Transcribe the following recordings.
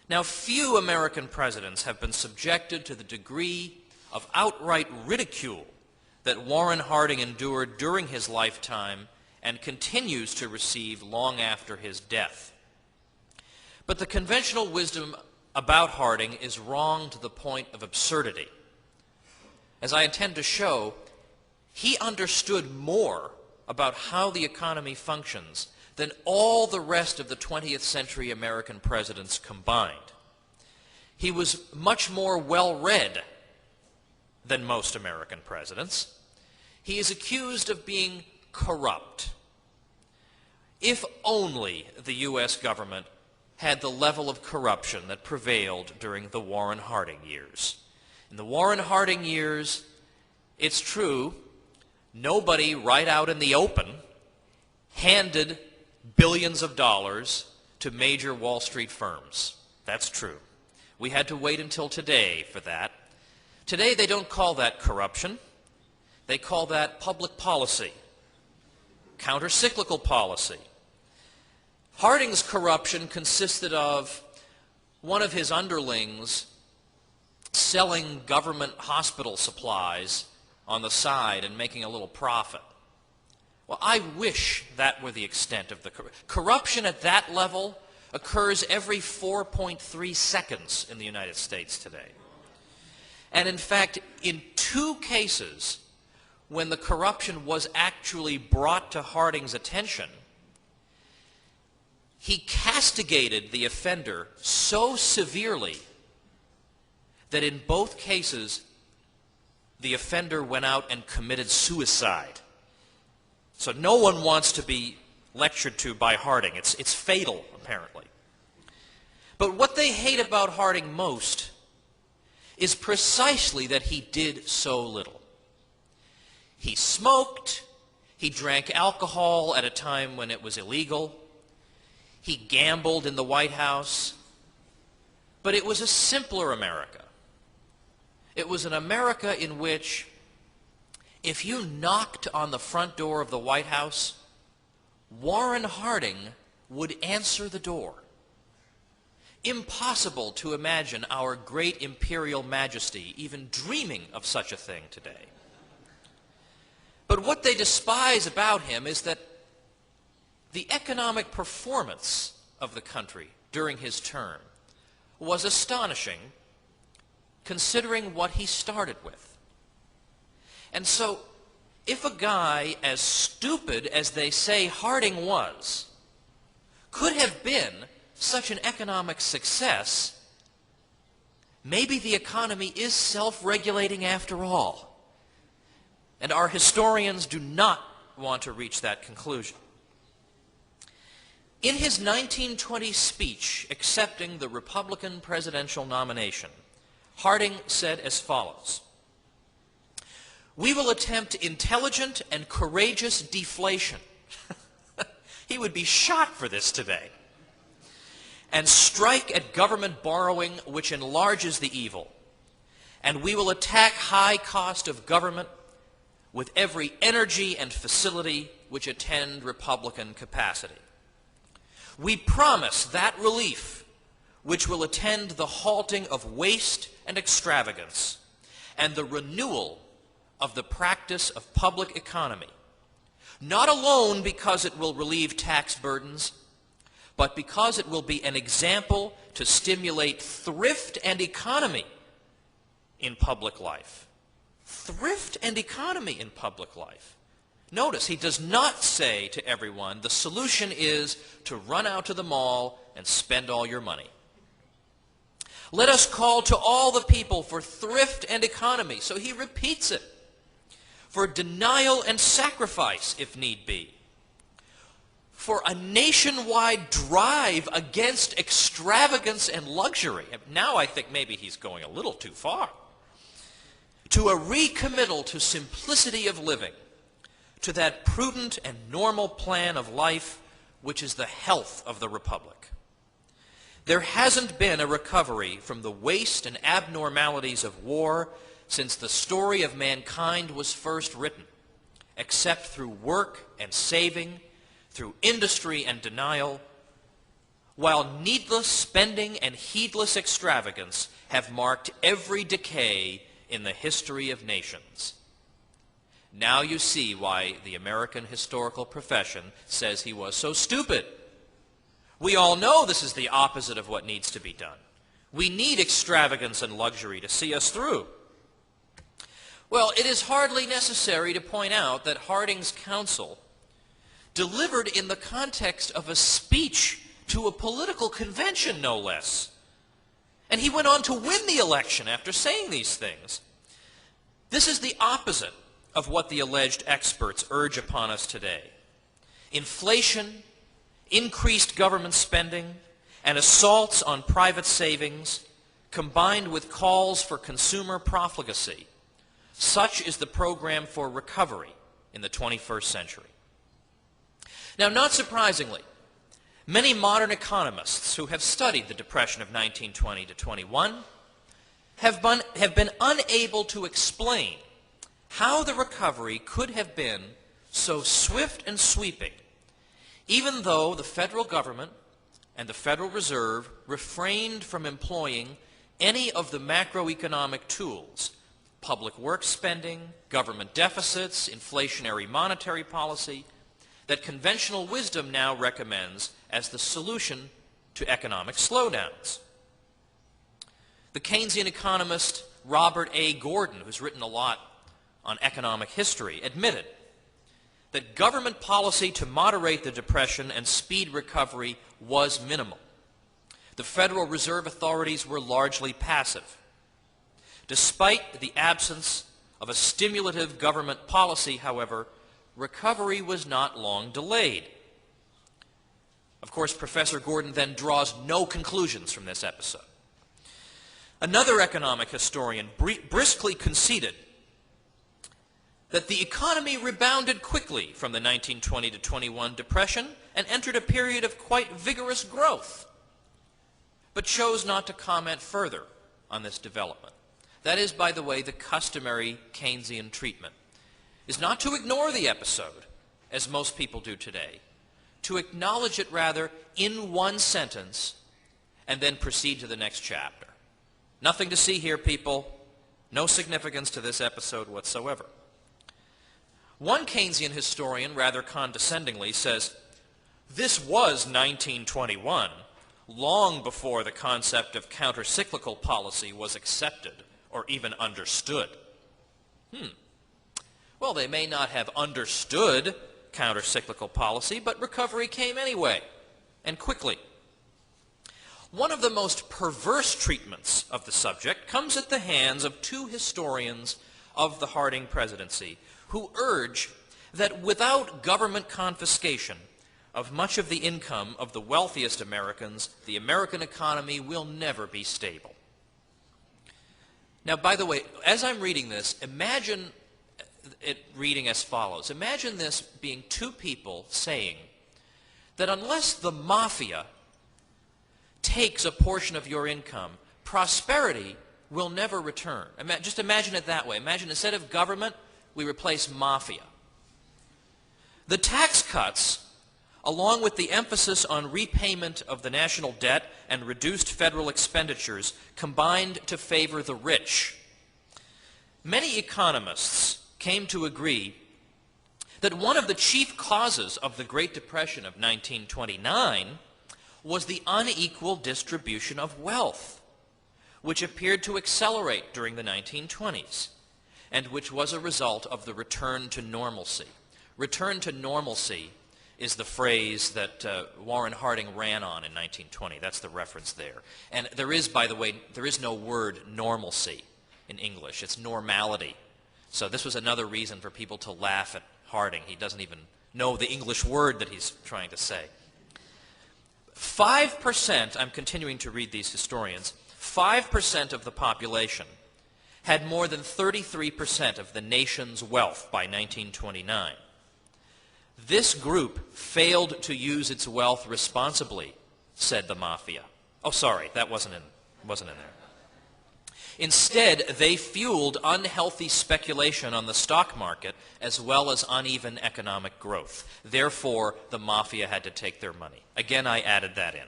Now, few American presidents have been subjected to the degree of outright ridicule that Warren Harding endured during his lifetime and continues to receive long after his death. But the conventional wisdom about Harding is wrong to the point of absurdity. As I intend to show, he understood more about how the economy functions than all the rest of the 20th century American presidents combined. He was much more well-read than most American presidents. He is accused of being corrupt. If only the U.S. government had the level of corruption that prevailed during the Warren Harding years. In the Warren Harding years, it's true, nobody right out in the open handed billions of dollars to major Wall Street firms. That's true. We had to wait until today for that. Today they don't call that corruption. They call that public policy, counter-cyclical policy. Harding's corruption consisted of one of his underlings selling government hospital supplies on the side and making a little profit. Well, I wish that were the extent of the corruption at that level occurs every 4.3 seconds in the United States today. And in fact, in 2 cases, when the corruption was actually brought to Harding's attention, he castigated the offender so severely that in both cases, the offender went out and committed suicide. So no one wants to be lectured to by Harding. It's fatal, apparently. But what they hate about Harding most is precisely that he did so little. He smoked, he drank alcohol at a time when it was illegal, he gambled in the White House, but it was a simpler America. It was an America in which if you knocked on the front door of the White House, Warren Harding would answer the door. Impossible to imagine our great imperial majesty even dreaming of such a thing today. But what they despise about him is that the economic performance of the country during his term was astonishing, considering what he started with. And so, if a guy as stupid as they say Harding was could have been such an economic success, maybe the economy is self-regulating after all. And our historians do not want to reach that conclusion. In his 1920 speech accepting the Republican presidential nomination, Harding said as follows: "We will attempt intelligent and courageous deflation." He would be shot for this today. "And strike at government borrowing which enlarges the evil. And we will attack high cost of government with every energy and facility which attend Republican capacity. We promise that relief which will attend the halting of waste and extravagance and the renewal of the practice of public economy, not alone because it will relieve tax burdens, but because it will be an example to stimulate thrift and economy in public life." Thrift and economy in public life. Notice, he does not say to everyone, the solution is to run out to the mall and spend all your money. "Let us call to all the people for thrift and economy." So he repeats it. "For denial and sacrifice, if need be. For a nationwide drive against extravagance and luxury." Now I think maybe he's going a little too far. "To a recommittal to simplicity of living, to that prudent and normal plan of life which is the health of the Republic. There hasn't been a recovery from the waste and abnormalities of war since the story of mankind was first written, except through work and saving, through industry and denial, while needless spending and heedless extravagance have marked every decay in the history of nations. Now you see why the American historical profession says he was so stupid. We all know this is the opposite of what needs to be done. We need extravagance and luxury to see us through. Well, it is hardly necessary to point out that Harding's counsel delivered in the context of a speech to a political convention, no less. And he went on to win the election after saying these things. This is the opposite of what the alleged experts urge upon us today. Inflation, increased government spending, and assaults on private savings, combined with calls for consumer profligacy. Such is the program for recovery in the 21st century. Now, not surprisingly, many modern economists who have studied the Depression of 1920 to 21 have been unable to explain how the recovery could have been so swift and sweeping, even though the federal government and the Federal Reserve refrained from employing any of the macroeconomic tools, public works spending, government deficits, inflationary monetary policy, that conventional wisdom now recommends as the solution to economic slowdowns. The Keynesian economist Robert A. Gordon, who's written a lot on economic history, admitted that government policy to moderate the Depression and speed recovery was minimal. The Federal Reserve authorities were largely passive. Despite the absence of a stimulative government policy, however, recovery was not long delayed. Of course, Professor Gordon then draws no conclusions from this episode. Another economic historian briskly conceded that the economy rebounded quickly from the 1920 to 21 Depression and entered a period of quite vigorous growth, but chose not to comment further on this development. That is, by the way, the customary Keynesian treatment, is not to ignore the episode, as most people do today, to acknowledge it rather in one sentence and then proceed to the next chapter. Nothing to see here, people. No significance to this episode whatsoever. One Keynesian historian, rather condescendingly, says, "This was 1921, long before the concept of countercyclical policy was accepted or even understood." Well, they may not have understood countercyclical policy, but recovery came anyway, and quickly. One of the most perverse treatments of the subject comes at the hands of two historians of the Harding presidency who urge that without government confiscation of much of the income of the wealthiest Americans, the American economy will never be stable. Now, by the way, as I'm reading this, imagine it reading as follows. Imagine this being two people saying that unless the mafia takes a portion of your income, prosperity will never return. Just imagine it that way. Imagine instead of government, we replace mafia. The tax cuts, along with the emphasis on repayment of the national debt and reduced federal expenditures, combined to favor the rich. Many economists came to agree that one of the chief causes of the Great Depression of 1929 was the unequal distribution of wealth, which appeared to accelerate during the 1920s, and which was a result of the return to normalcy. Return to normalcy is the phrase that Warren Harding ran on in 1920. That's the reference there. And there is, by the way, there is no word normalcy in English. It's normality. So this was another reason for people to laugh at Harding. He doesn't even know the English word that he's trying to say. 5%, I'm continuing to read these historians, 5% of the population had more than 33% of the nation's wealth by 1929. This group failed to use its wealth responsibly, said the mafia. Oh, sorry, that wasn't in there. Instead, they fueled unhealthy speculation on the stock market as well as uneven economic growth. Therefore, the mafia had to take their money. Again, I added that in.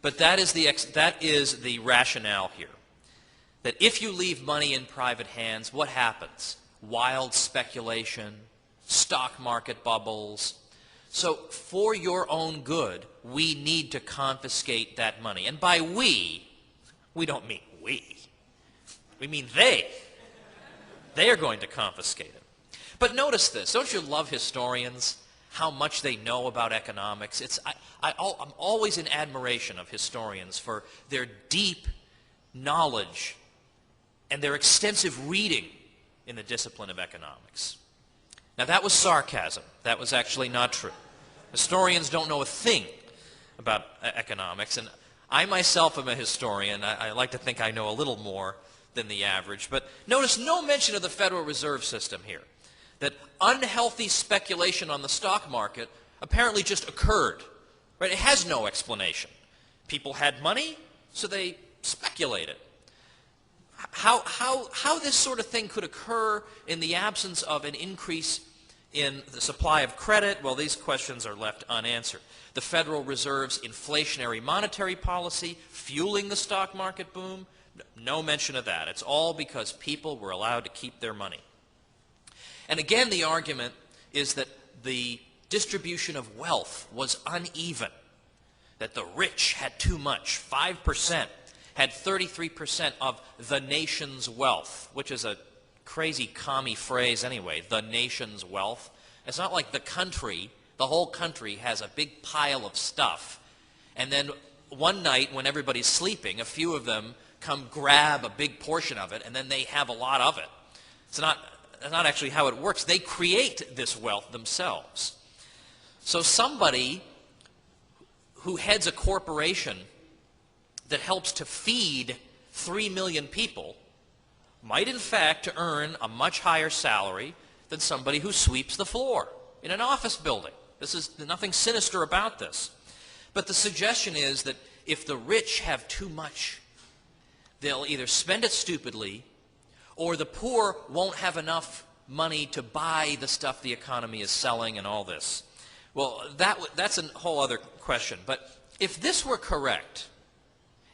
But that is the rationale here. That if you leave money in private hands, what happens? Wild speculation, stock market bubbles. So for your own good, we need to confiscate that money. And by we don't mean we. We mean they. They are going to confiscate it. But notice this. Don't you love historians? How much they know about economics. I'm always in admiration of historians for their deep knowledge and their extensive reading in the discipline of economics. Now that was sarcasm. That was actually not true. Historians don't know a thing about economics, and I myself am a historian. I like to think I know a little more than the average. But notice no mention of the Federal Reserve System here. That unhealthy speculation on the stock market apparently just occurred. Right? It has no explanation. People had money, so they speculated. How this sort of thing could occur in the absence of an increase in the supply of credit, well, these questions are left unanswered. The Federal Reserve's inflationary monetary policy fueling the stock market boom, no mention of that. It's all because people were allowed to keep their money. And again, the argument is that the distribution of wealth was uneven, that the rich had too much. 5% had 33% of the nation's wealth, which is a crazy commie phrase anyway, the nation's wealth. It's not like the whole country has a big pile of stuff, and then one night when everybody's sleeping, a few of them come grab a big portion of it, and then they have a lot of it. That's not actually how it works. They create this wealth themselves. So somebody who heads a corporation that helps to feed 3 million people might in fact earn a much higher salary than somebody who sweeps the floor in an office building. There's nothing sinister about this. But the suggestion is that if the rich have too much, they'll either spend it stupidly, or the poor won't have enough money to buy the stuff the economy is selling and all this. Well, that's a whole other question. But if this were correct,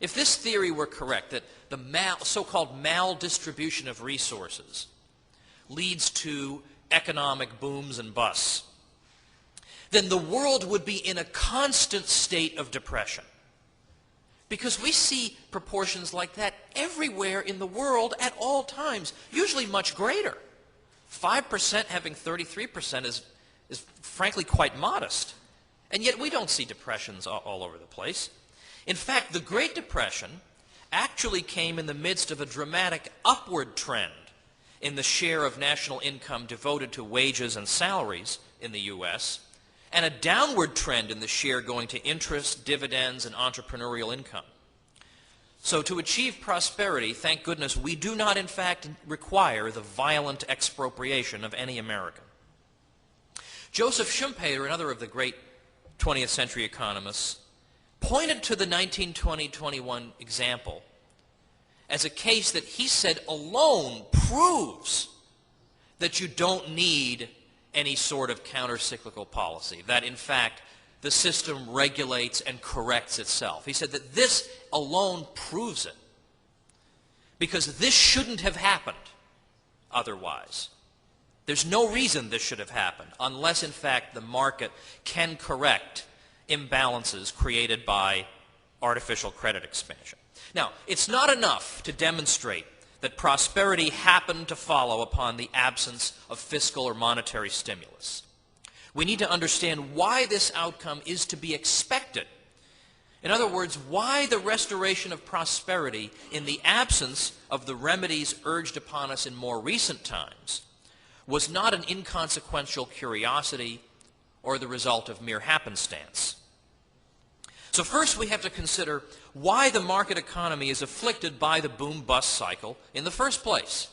if this theory were correct, that the so-called maldistribution of resources leads to economic booms and busts, then the world would be in a constant state of depression. Because we see proportions like that everywhere in the world at all times, usually much greater. 5% having 33% is frankly quite modest. And yet we don't see depressions all over the place. In fact, the Great Depression actually came in the midst of a dramatic upward trend in the share of national income devoted to wages and salaries in the U.S., and a downward trend in the share going to interest, dividends, and entrepreneurial income. So to achieve prosperity, thank goodness, we do not in fact require the violent expropriation of any American. Joseph Schumpeter, another of the great 20th century economists, pointed to the 1920-21 example as a case that he said alone proves that you don't need any sort of counter-cyclical policy, that in fact the system regulates and corrects itself. He said that this alone proves it, because this shouldn't have happened otherwise. There's no reason this should have happened unless in fact the market can correct imbalances created by artificial credit expansion. Now, it's not enough to demonstrate that prosperity happened to follow upon the absence of fiscal or monetary stimulus. We need to understand why this outcome is to be expected. In other words, why the restoration of prosperity in the absence of the remedies urged upon us in more recent times was not an inconsequential curiosity or the result of mere happenstance. So first we have to consider why the market economy is afflicted by the boom-bust cycle in the first place.